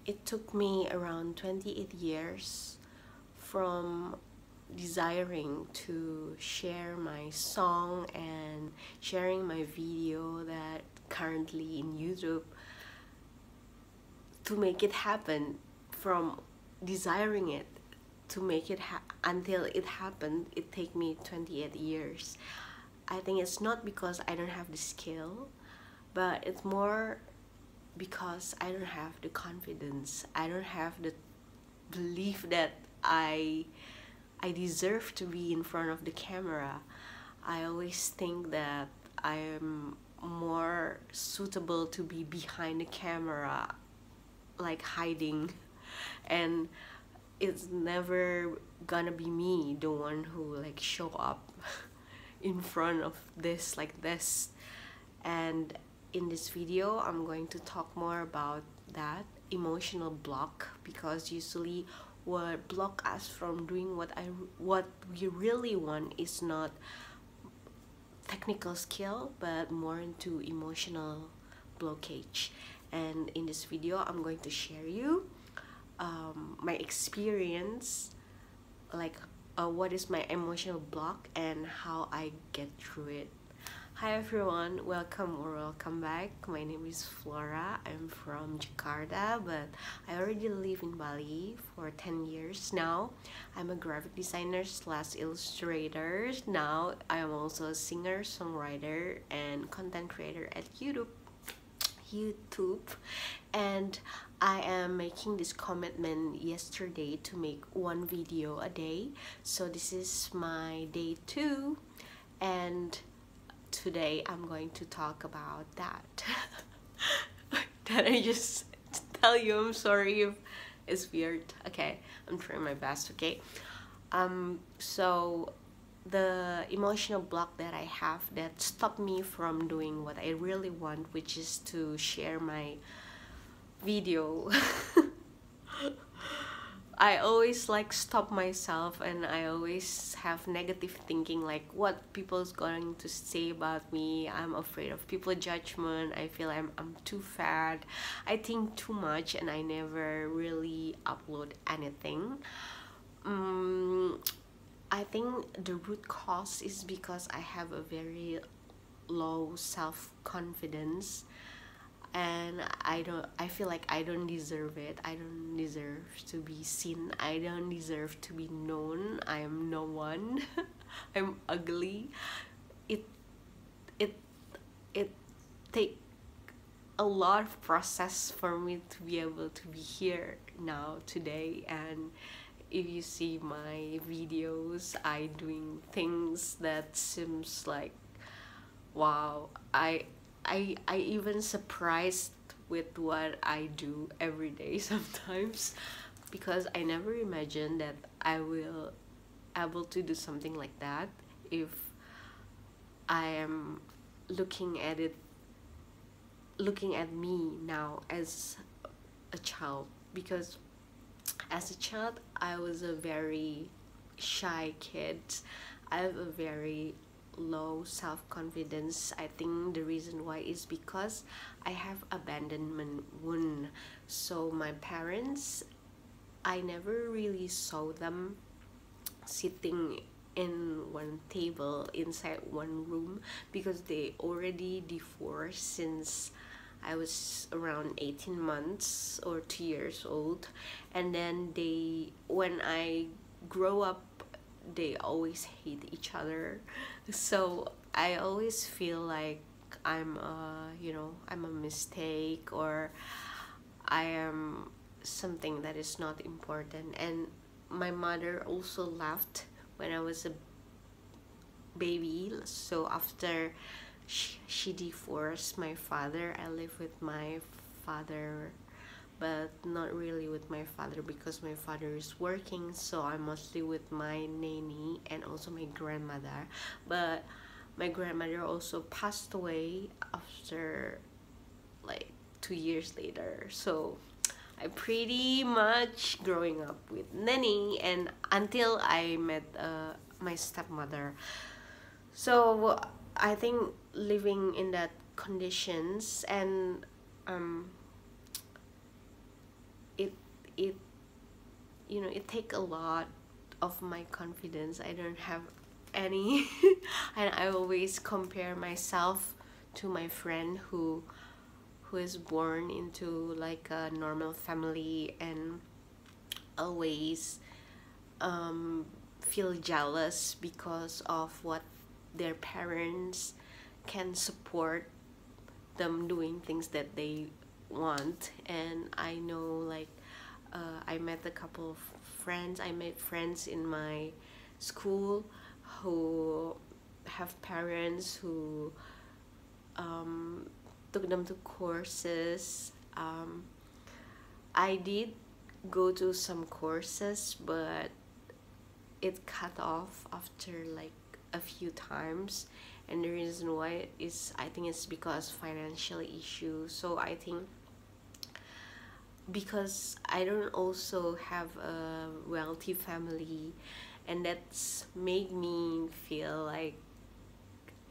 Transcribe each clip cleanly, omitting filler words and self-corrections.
It took me around 28 years from desiring to share my song and sharing my video that currently in YouTube, to make it happen, from desiring it to make it until it happened. It take me 28 years. I think it's not because I don't have the skill, but it's more because I don't have the confidence. I don't have the belief that I deserve to be in front of the camera. I always think that I am more suitable to be behind the camera, like hiding, and it's never gonna be me, the one who like show up in front of this like this. And in this video I'm going to talk more about that emotional block, because usually what block us from doing what we really want is not technical skill, but more into emotional blockage. And in this video I'm going to share you my experience, like what is my emotional block and how I get through it. Hi everyone, welcome or welcome back. My name is Flora. I'm from Jakarta, but I already live in Bali for 10 years now. I'm a graphic designer slash illustrator. Now I am also a singer, songwriter, and content creator at YouTube. And I am making this commitment yesterday to make one video a day. So this is my day 2, and today I'm going to talk about that. That I just tell you, I'm sorry if it's weird. Okay, I'm trying my best. Okay, so the emotional block that I have that stopped me from doing what I really want, which is to share my video. I always like stop myself, and I always have negative thinking, like what people's going to say about me. I'm afraid of people judgment. I feel I'm too fat. I think too much, and I never really upload anything. I think the root cause is because I have a very low self-confidence, and I feel like I don't deserve it. I don't deserve to be seen. I don't deserve to be known. I am no one. I'm ugly. It take a lot of process for me to be able to be here now today. And if you see my videos, I doing things that seems like, wow, I even surprised with what I do every day sometimes, because I never imagined that I will able to do something like that if I am looking at me now as a child. Because as a child I was a very shy kid. I have a very low self-confidence. I think the reason why is because I have abandonment wound. So my parents, I never really saw them sitting in one table inside one room, because they already divorced since I was around 18 months or 2 years old. And then when I grow up, they always hate each other. So I always feel like I'm I'm a mistake, or I am something that is not important. And my mother also left when I was a baby. So after she divorced my father, I live with my father, but not really with my father because my father is working. So I'm mostly with my nanny and also my grandmother. But my grandmother also passed away after like 2 years later. So I pretty much growing up with nanny, and until I met my stepmother. So I think living in that conditions, and it, it take a lot of my confidence. I don't have any. And I always compare myself to my friend who is born into like a normal family, and always feel jealous because of what their parents can support them doing things that they want. And I know, like, I met a couple of friends. I made friends in my school who have parents who took them to courses. I did go to some courses, but it cut off after like a few times. And the reason why is, I think it's because financial issues. So I think because I don't also have a wealthy family, and that's made me feel like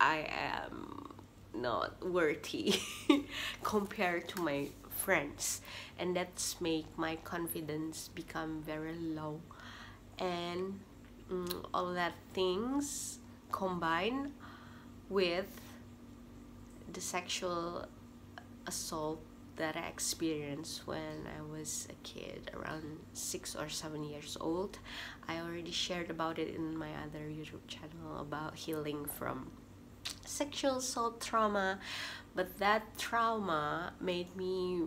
I am not worthy compared to my friends, and that's make my confidence become very low. And all that things combined with the sexual assault that I experienced when I was a kid, around 6 or 7 years old. I already shared about it in my other YouTube channel about healing from sexual assault trauma, but that trauma made me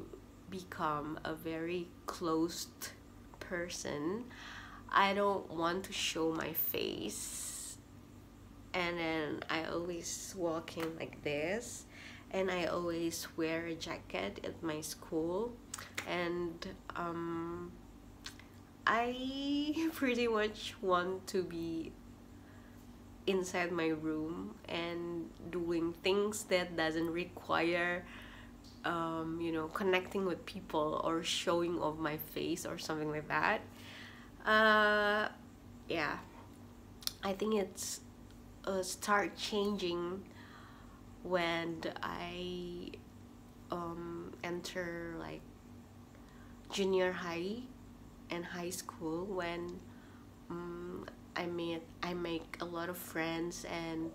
become a very closed person. I don't want to show my face, and then I always walking like this, and I always wear a jacket at my school, and I pretty much want to be inside my room and doing things that doesn't require connecting with people or showing off my face or something like that. Yeah, I think it's start changing when I enter like junior high and high school, when I make a lot of friends, and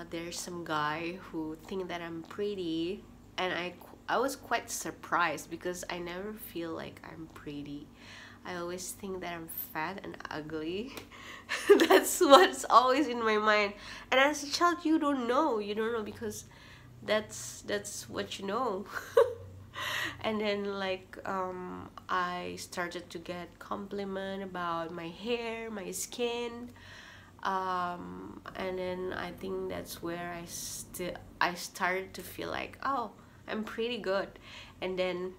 there's some guy who think that I'm pretty, and I was quite surprised because I never feel like I'm pretty. I always think that I'm fat and ugly. That's what's always in my mind. And as a child, you don't know because that's what you know. And then like I started to get compliment about my hair, my skin, and then I think that's where I started to feel like, oh, I'm pretty good. And then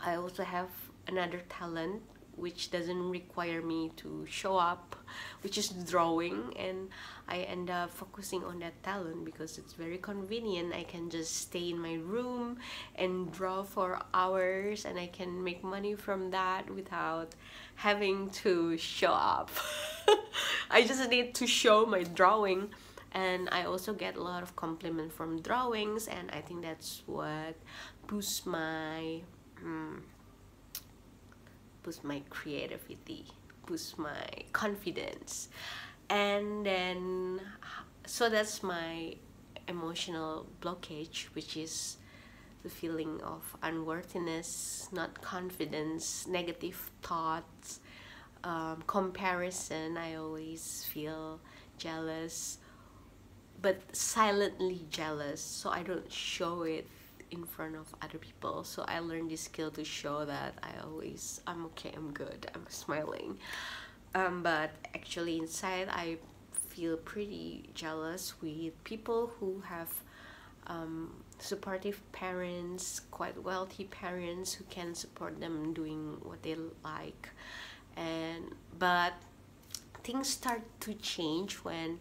I also have another talent which doesn't require me to show up, which is drawing, and I end up focusing on that talent because it's very convenient. I can just stay in my room and draw for hours, and I can make money from that without having to show up. I just need to show my drawing, and I also get a lot of compliment from drawings, and I think that's what boosts my creativity, boost my confidence. And then so that's my emotional blockage, which is the feeling of unworthiness, not confidence, negative thoughts, comparison. I always feel jealous, but silently jealous, so I don't show it in front of other people. So I learned this skill to show that I'm okay, I'm good, I'm smiling, but actually inside I feel pretty jealous with people who have supportive parents, quite wealthy parents who can support them doing what they like. But things start to change when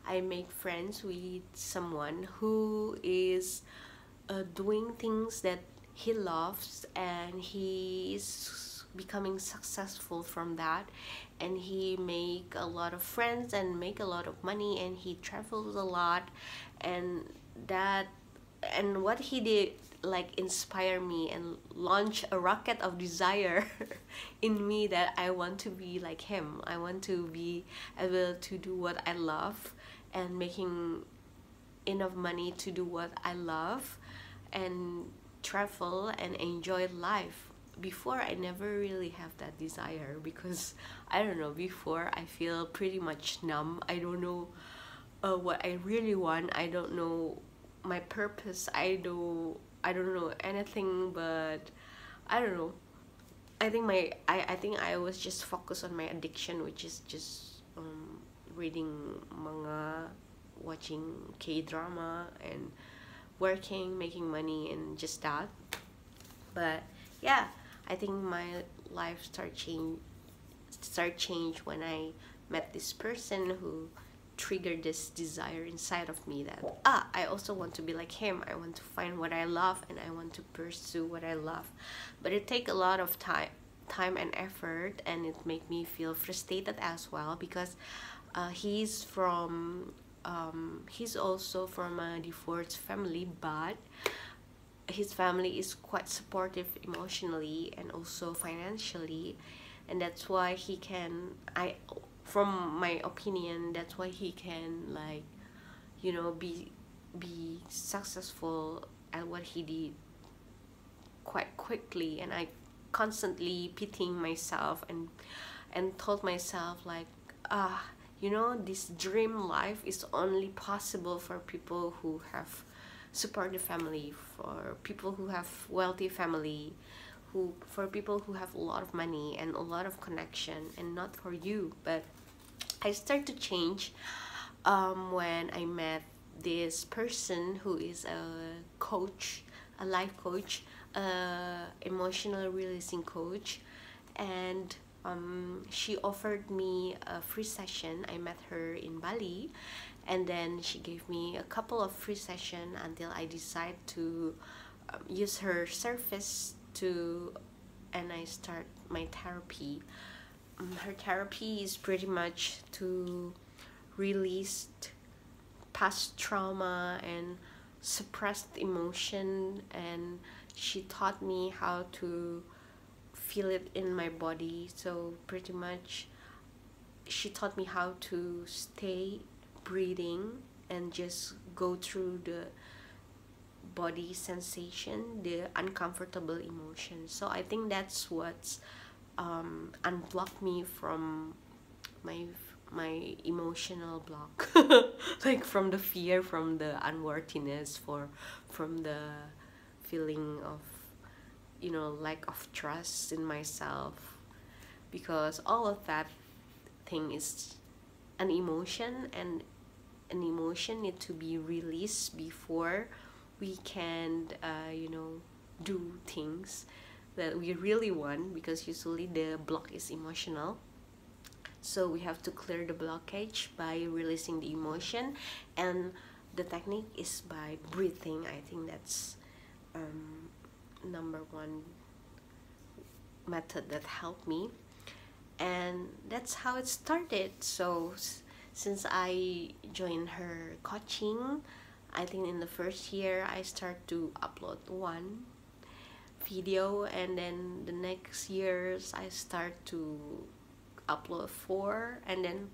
I make friends with someone who is doing things that he loves, and he's becoming successful from that, and he make a lot of friends and make a lot of money, and he travels a lot, and what he did like inspire me and launch a rocket of desire in me that I want to be like him. I want to be able to do what I love and making enough money to do what I love and travel and enjoy life. Before, I never really have that desire because I don't know, before I feel pretty much numb. I don't know what I really want. I don't know my purpose. I don't know anything, but I don't know. I think I was just focused on my addiction, which is just reading manga, watching K-drama, and working, making money, and just that. But yeah, I think my life start change when I met this person who triggered this desire inside of me that I also want to be like him. I want to find what I love and I want to pursue what I love. But it take a lot of time and effort, and it make me feel frustrated as well because he's also from a divorced family, but his family is quite supportive emotionally and also financially, and that's why he can, I from my opinion, that's why he can, like, you know, be successful at what he did quite quickly. And I constantly pitying myself and told myself like, you know, this dream life is only possible for people who have supportive family, for people who have wealthy family, for people who have a lot of money and a lot of connection, and not for you. But I start to change when I met this person who is a coach, a life coach, emotional releasing coach, and she offered me a free session. I met her in Bali, and then she gave me a couple of free sessions until I decide to use her service and I start my therapy. Her therapy is pretty much to release past trauma and suppressed emotion, and she taught me how to feel it in my body. So pretty much she taught me how to stay breathing and just go through the body sensation, the uncomfortable emotion. So I think that's what's unblocked me from my emotional block, like from the fear, from the unworthiness, from the feeling of, you know, lack of trust in myself, because all of that thing is an emotion, and an emotion need to be released before we can you know, do things that we really want, because usually the block is emotional. So we have to clear the blockage by releasing the emotion, and the technique is by breathing. I think that's number one method that helped me, and that's how it started. So since I joined her coaching, I think in the first year I start to upload one video, and then the next years I start to upload 4, and then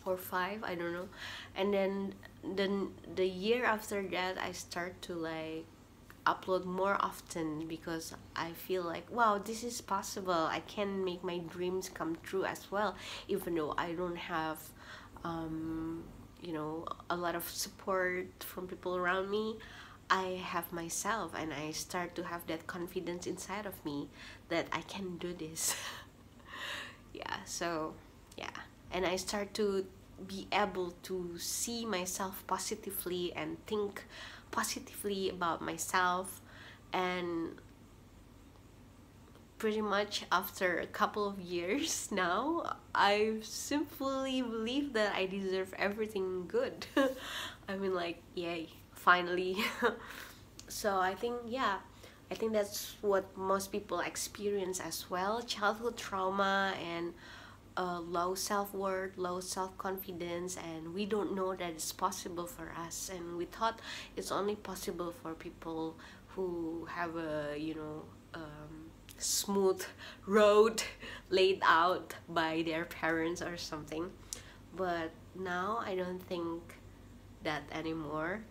or 5, I don't know. And then the year after that I start to like upload more often, because I feel like, wow, this is possible. I can make my dreams come true as well, even though I don't have you know, a lot of support from people around me. I have myself, and I start to have that confidence inside of me that I can do this. Yeah, so yeah, and I start to be able to see myself positively and think positively about myself. And pretty much after a couple of years now, I simply believe that I deserve everything good. I mean, like, yay, finally. So I think, yeah, I think that's what most people experience as well: childhood trauma and low self-worth, low self-confidence, and we don't know that it's possible for us, and we thought it's only possible for people who have a smooth road laid out by their parents or something. But now I don't think that anymore.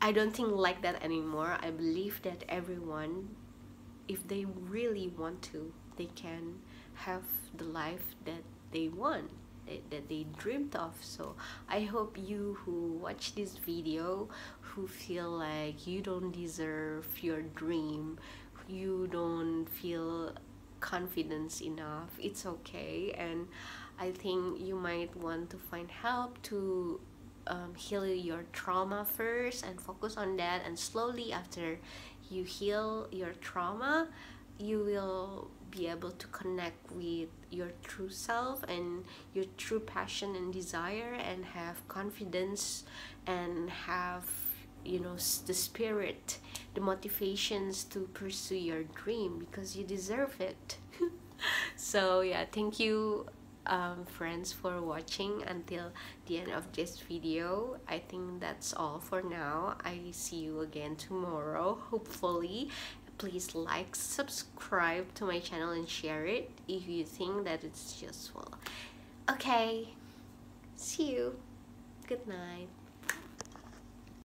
I don't think like that anymore. I believe that everyone, if they really want to, they can have the life that they want, that they dreamed of. So I hope you who watch this video, who feel like you don't deserve your dream, you don't feel confidence enough, it's okay. And I think you might want to find help to heal your trauma first and focus on that, and slowly after you heal your trauma, you will be able to connect with your true self and your true passion and desire, and have confidence and have the spirit, the motivations to pursue your dream, because you deserve it. So yeah, thank you friends for watching until the end of this video. I think that's all for now. I see you again tomorrow, hopefully. Please like, subscribe to my channel and share it if you think that it's useful. Okay, see you. Good night.